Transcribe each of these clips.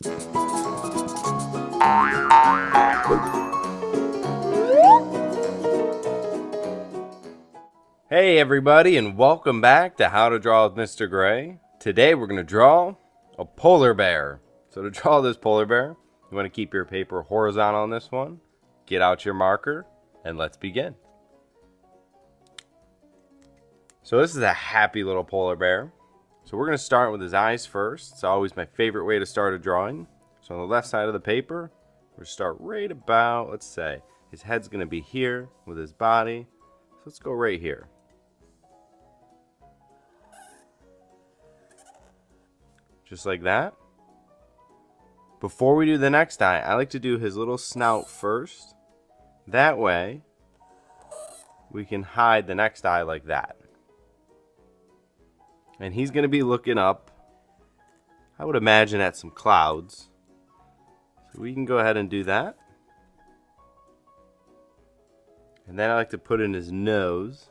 Hey everybody, and welcome back to How to Draw with Mr. Gray. Today we're going to draw a polar bear. So to draw this polar bear, you want to keep your paper horizontal on this one. Get out your marker, and let's begin. So this is a happy little polar bear. So we're going to start with his eyes first. It's always my favorite way to start a drawing. So on the left side of the paper, we're going to start right about, let's say, his head's going to be here with his body. So let's go right here. Just like that. Before we do the next eye, I like to do his little snout first. That way, we can hide the next eye like that. And he's going to be looking up, I would imagine, at some clouds. So we can go ahead and do that. And then I like to put in his nose.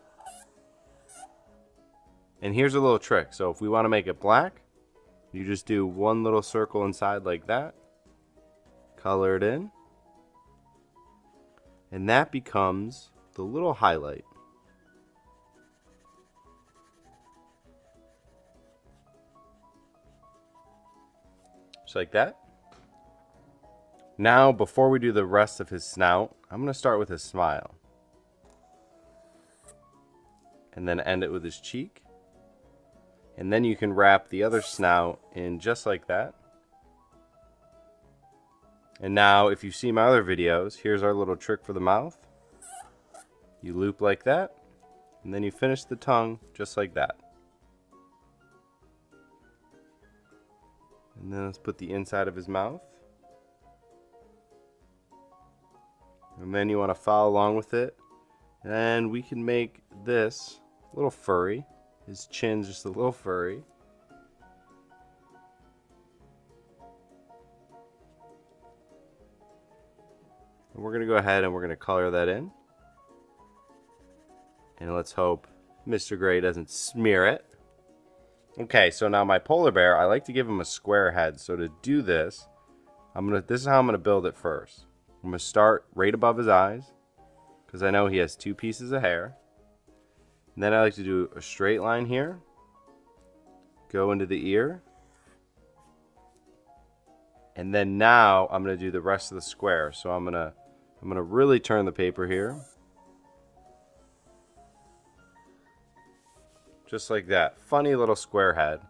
And here's a little trick. So if we want to make it black, you just do one little circle inside like that. Color it in. And that becomes the little highlight. Just like that. Now, before we do the rest of his snout, I'm going to start with his smile. And then end it with his cheek. And then you can wrap the other snout in just like that. And now, if you see my other videos, here's our little trick for the mouth. You loop like that, and then you finish the tongue just like that. And then let's put the inside of his mouth. And then you want to follow along with it. And we can make this a little furry. His chin's just a little furry. And we're going to go ahead and we're going to color that in. And let's hope Mr. Gray doesn't smear it. Okay, so now my polar bear, I like to give him a square head. So to do this, this is how I'm going to build it first. I'm going to start right above his eyes, because I know he has two pieces of hair. And then I like to do a straight line here. Go into the ear. And then now I'm going to do the rest of the square. So I'm going to really turn the paper here. Just like that. Funny little square head.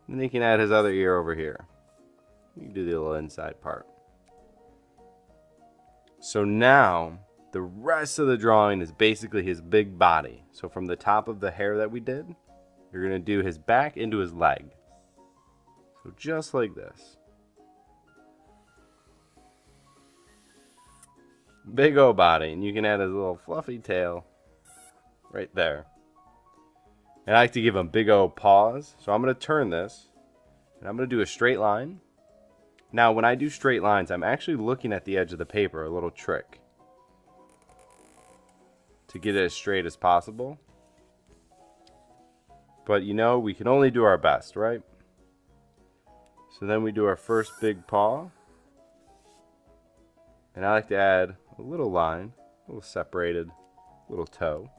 And then you can add his other ear over here. You can do the little inside part. So now, the rest of the drawing is basically his big body. So from the top of the hair that we did, you're going to do his back into his leg. So just like this. Big old body. And you can add his little fluffy tail right there. And I like to give him big old paws. So I'm going to turn this. And I'm going to do a straight line. Now when I do straight lines, I'm actually looking at the edge of the paper. A little trick. To get it as straight as possible. But you know, we can only do our best, right? So then we do our first big paw. And I like to add a little line, a little separated, little toe.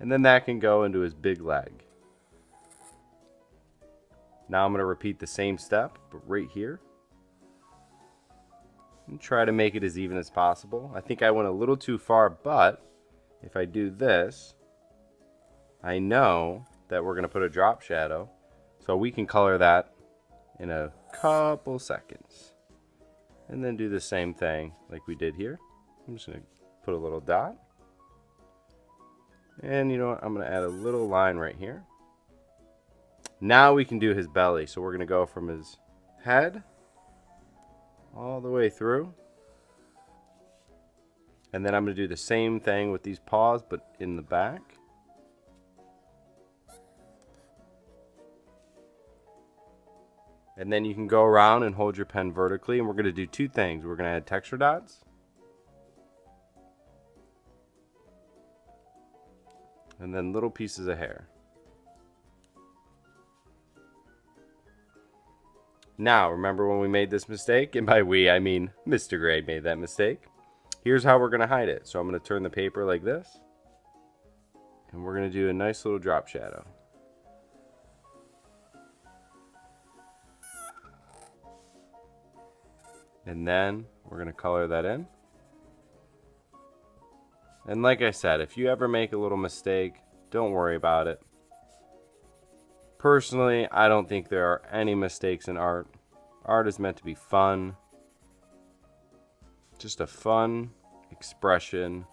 And then that can go into his big leg. Now I'm going to repeat the same step, but right here. And try to make it as even as possible. I think I went a little too far, but if I do this, I know that we're going to put a drop shadow. So we can color that in a couple seconds. And then do the same thing like we did here. I'm just going to put a little dot. And you know what? I'm going to add a little line right here. Now we can do his belly. So we're going to go from his head all the way through. And then I'm going to do the same thing with these paws, but in the back. And then you can go around and hold your pen vertically, and we're going to do two things. We're going to add texture dots. And then little pieces of hair. Now, remember when we made this mistake? And by we, I mean Mr. Gray made that mistake. Here's how we're going to hide it. So I'm going to turn the paper like this. And we're going to do a nice little drop shadow. And then we're going to color that in. And like I said, if you ever make a little mistake, don't worry about it. Personally, I don't think there are any mistakes in art. Art is meant to be fun. Just a fun expression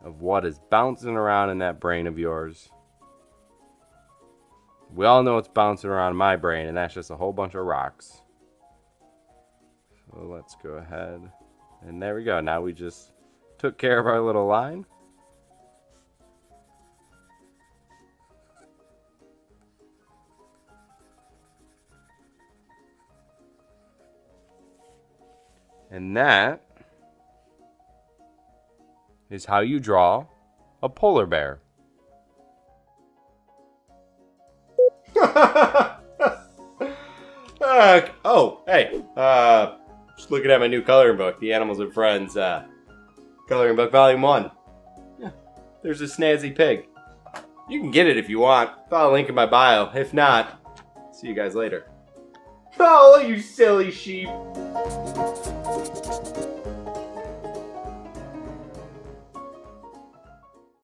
of what is bouncing around in that brain of yours. We all know what's bouncing around in my brain, and that's just a whole bunch of rocks. So let's go ahead. And there we go. Now we just took care of our little line. And that is how you draw a polar bear. Oh, hey. Just looking at my new coloring book, The Animals and Friends Coloring Book Volume 1. Yeah, there's a snazzy pig. You can get it if you want. Follow a link in my bio. If not, see you guys later. Oh, you silly sheep.